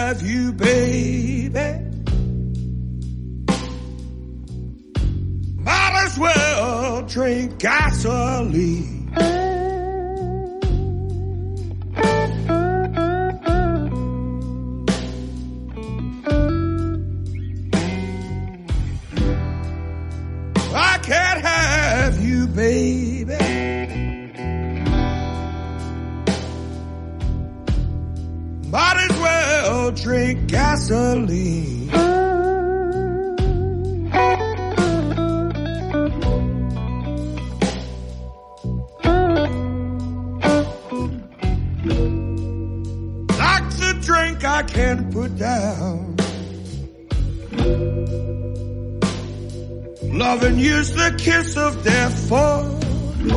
have you, baby. Might as well drink gasoline. I can't have you, baby. Might as well drink gasoline. Like's a drink I can't put down. Loving you's the kiss of death for me.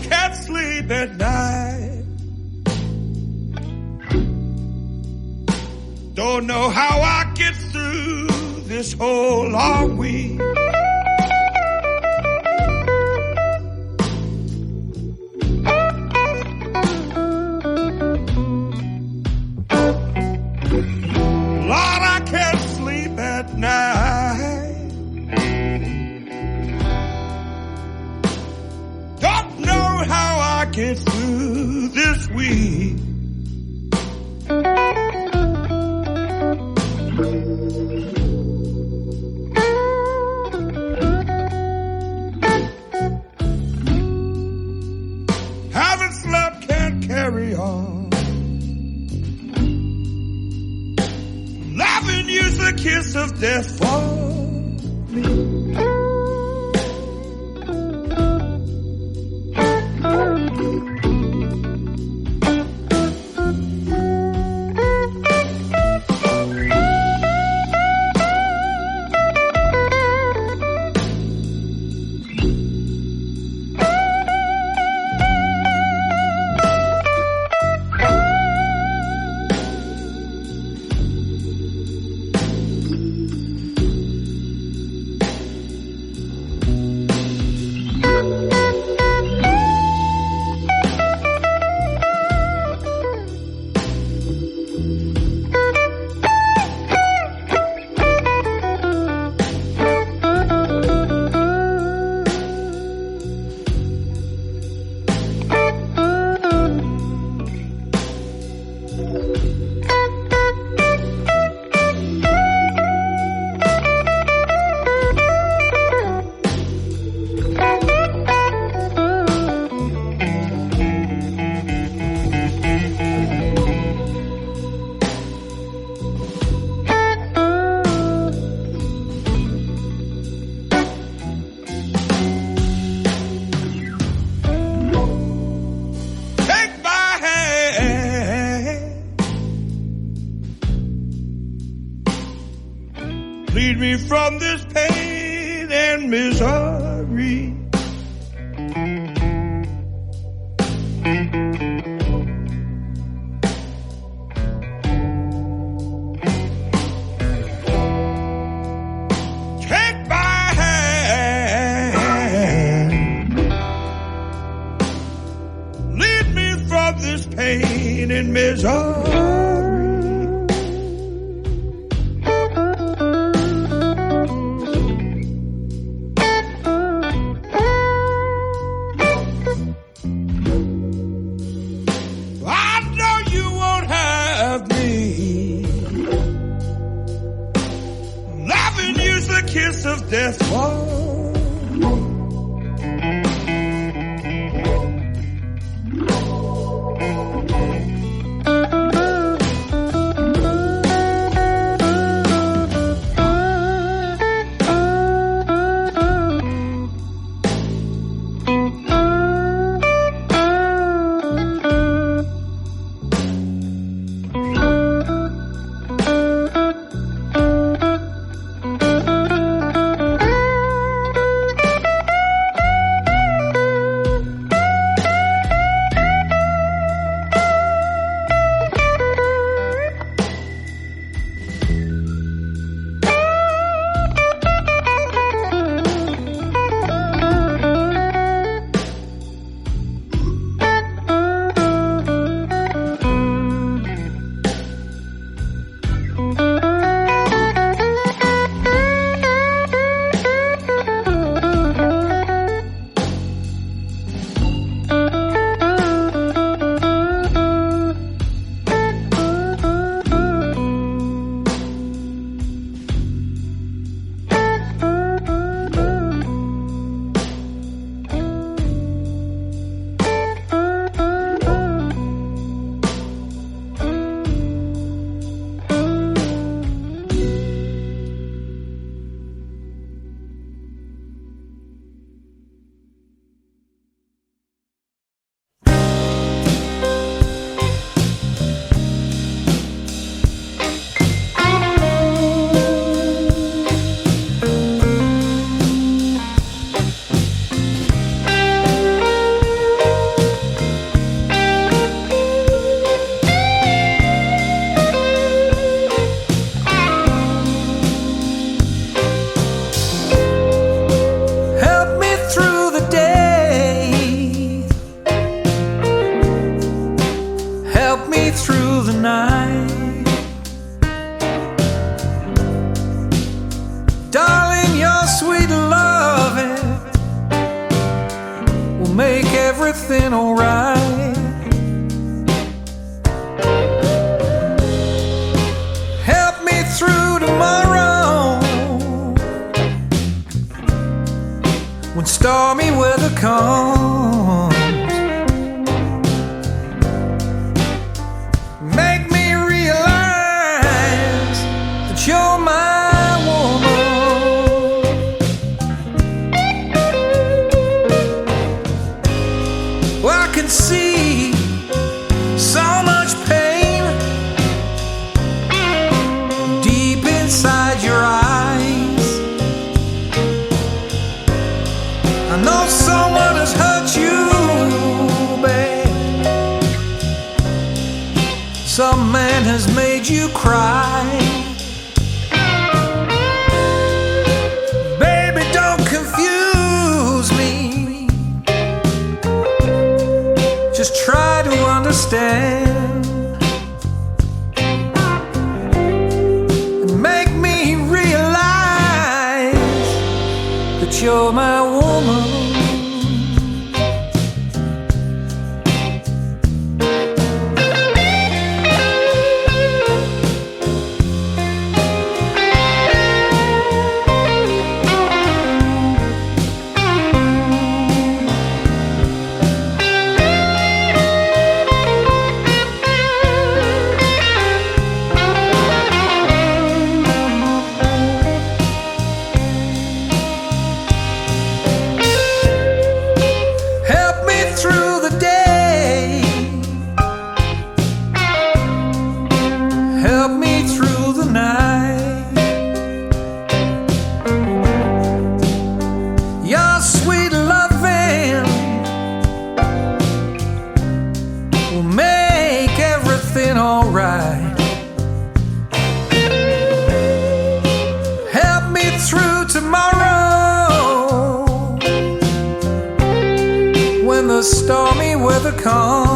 Can't sleep at night. Don't know how I get through this whole long week. Lord, I can't sleep at night. Don't know how I get through this week. Haven't slept, can't carry on. Loving you's the kiss of death for me. Lead me from this pain and misery. Take my hand. Lead me from this pain and misery. Kiss of death for me. sweet loving will make everything alright. Help me through tomorrow when stormy weather comes. Make me realize that you're my woman. Well, I can see so much pain deep inside your eyes. I know someone has hurt you bad. Some man has made you cry. Baby, don't confuse me. Just try to understand and make me realize that you're my woman. Through the day, help me through the night. Your sweet loving will make everything alright. Help me through tomorrow when the stormy weather comes.